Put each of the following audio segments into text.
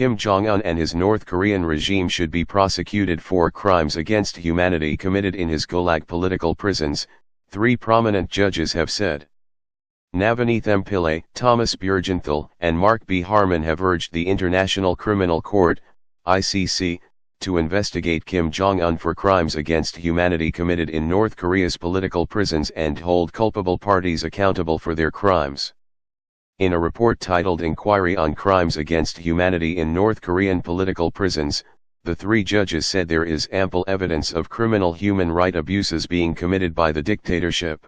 Kim Jong-un and his North Korean regime should be prosecuted for crimes against humanity committed in his Gulag political prisons, 3 prominent judges have said. Navneet M. Pillay, Thomas Bjorgenthal, and Mark B. Harmon have urged the International Criminal Court, ICC, to investigate Kim Jong-un for crimes against humanity committed in North Korea's political prisons and hold culpable parties accountable for their crimes. In a report titled Inquiry on Crimes Against Humanity in North Korean Political Prisons, the 3 judges said there is ample evidence of criminal human rights abuses being committed by the dictatorship.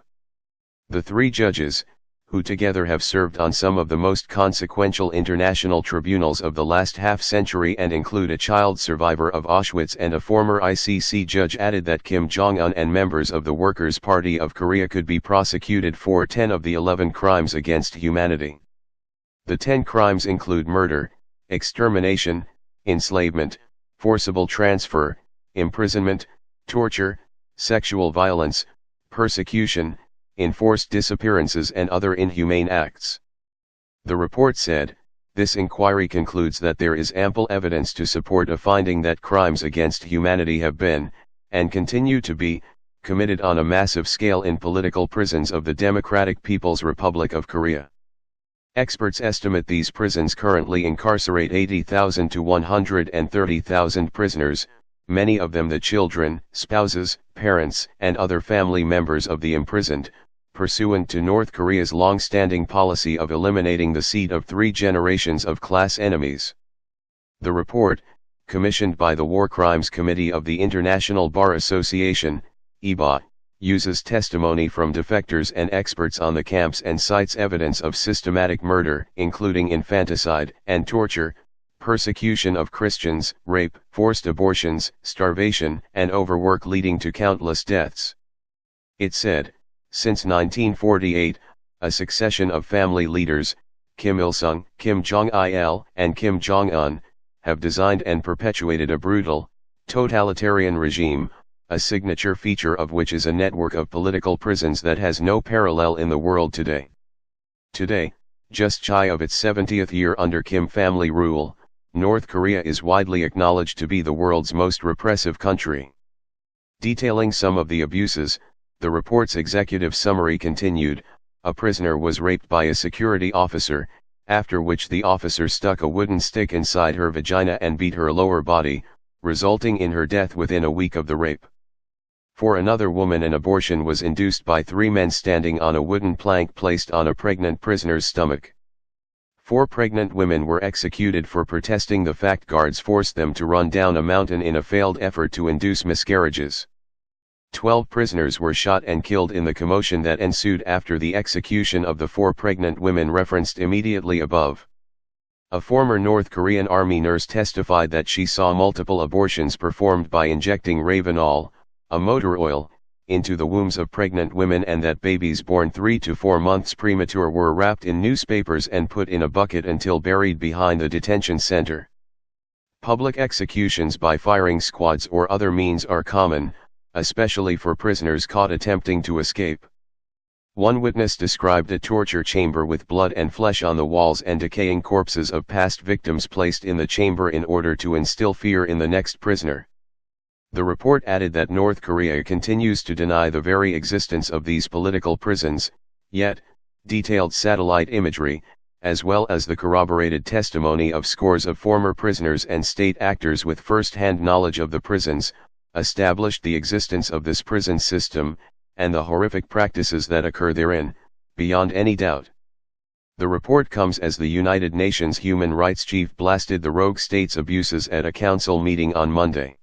The 3 judges, who together have served on some of the most consequential international tribunals of the last half-century and include a child survivor of Auschwitz and a former ICC judge, added that Kim Jong-un and members of the Workers' Party of Korea could be prosecuted for 10 of the 11 crimes against humanity. The 10 crimes include murder, extermination, enslavement, forcible transfer, imprisonment, torture, sexual violence, persecution, enforced disappearances and other inhumane acts. The report said, this inquiry concludes that there is ample evidence to support a finding that crimes against humanity have been, and continue to be, committed on a massive scale in political prisons of the Democratic People's Republic of Korea. Experts estimate these prisons currently incarcerate 80,000 to 130,000 prisoners, many of them the children, spouses, parents, and other family members of the imprisoned, pursuant to North Korea's long-standing policy of eliminating the seed of 3 generations of class enemies. The report, commissioned by the War Crimes Committee of the International Bar Association, IBA, uses testimony from defectors and experts on the camps and cites evidence of systematic murder, including infanticide and torture, persecution of Christians, rape, forced abortions, starvation, and overwork leading to countless deaths. It said, since 1948, a succession of family leaders, Kim Il-sung, Kim Jong-il, and Kim Jong-un, have designed and perpetuated a brutal, totalitarian regime, a signature feature of which is a network of political prisons that has no parallel in the world today. Today, just shy of its 70th year under Kim family rule, North Korea is widely acknowledged to be the world's most repressive country. Detailing some of the abuses, the report's executive summary continued, a prisoner was raped by a security officer, after which the officer stuck a wooden stick inside her vagina and beat her lower body, resulting in her death within a week of the rape. For another woman, an abortion was induced by 3 men standing on a wooden plank placed on a pregnant prisoner's stomach. 4 pregnant women were executed for protesting the fact guards forced them to run down a mountain in a failed effort to induce miscarriages. 12 prisoners were shot and killed in the commotion that ensued after the execution of the 4 pregnant women referenced immediately above. A former North Korean army nurse testified that she saw multiple abortions performed by injecting Ravenol, a motor oil, into the wombs of pregnant women, and that babies born 3 to 4 months premature were wrapped in newspapers and put in a bucket until buried behind the detention center. Public executions by firing squads or other means are common, especially for prisoners caught attempting to escape. One witness described a torture chamber with blood and flesh on the walls and decaying corpses of past victims placed in the chamber in order to instill fear in the next prisoner. The report added that North Korea continues to deny the very existence of these political prisons, yet, detailed satellite imagery, as well as the corroborated testimony of scores of former prisoners and state actors with first-hand knowledge of the prisons, established the existence of this prison system, and the horrific practices that occur therein, beyond any doubt. The report comes as the United Nations Human Rights Chief blasted the rogue state's abuses at a council meeting on Monday.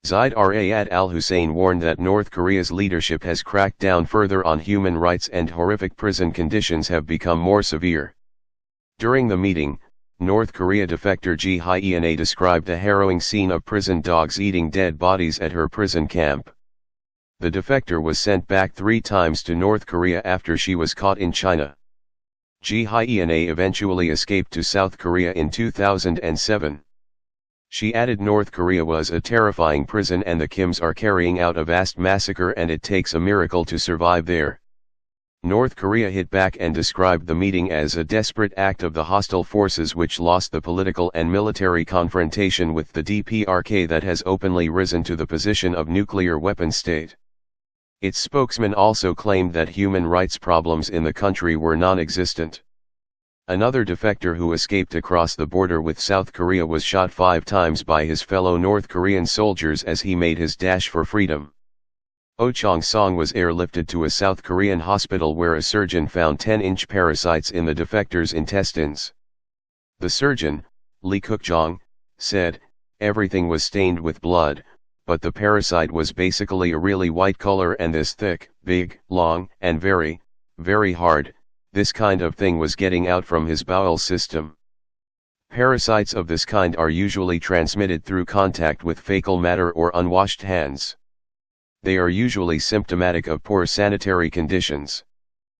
Zaid Ra'ad al-Hussein warned that North Korea's leadership has cracked down further on human rights and horrific prison conditions have become more severe. During the meeting, North Korea defector Ji Hyena described a harrowing scene of prison dogs eating dead bodies at her prison camp. The defector was sent back 3 times to North Korea after she was caught in China. Ji Hyena eventually escaped to South Korea in 2007. She added North Korea was a terrifying prison and the Kims are carrying out a vast massacre and it takes a miracle to survive there. North Korea hit back and described the meeting as a desperate act of the hostile forces which lost the political and military confrontation with the DPRK that has openly risen to the position of nuclear weapon state. Its spokesman also claimed that human rights problems in the country were non-existent. Another defector who escaped across the border with South Korea was shot 5 times by his fellow North Korean soldiers as he made his dash for freedom. Oh Chong-song was airlifted to a South Korean hospital where a surgeon found 10-inch parasites in the defector's intestines. The surgeon, Lee Cook-jong, said, "Everything was stained with blood, but the parasite was basically a really white color and this thick, big, long, and very, very hard, this kind of thing was getting out from his bowel system." Parasites of this kind are usually transmitted through contact with fecal matter or unwashed hands. They are usually symptomatic of poor sanitary conditions.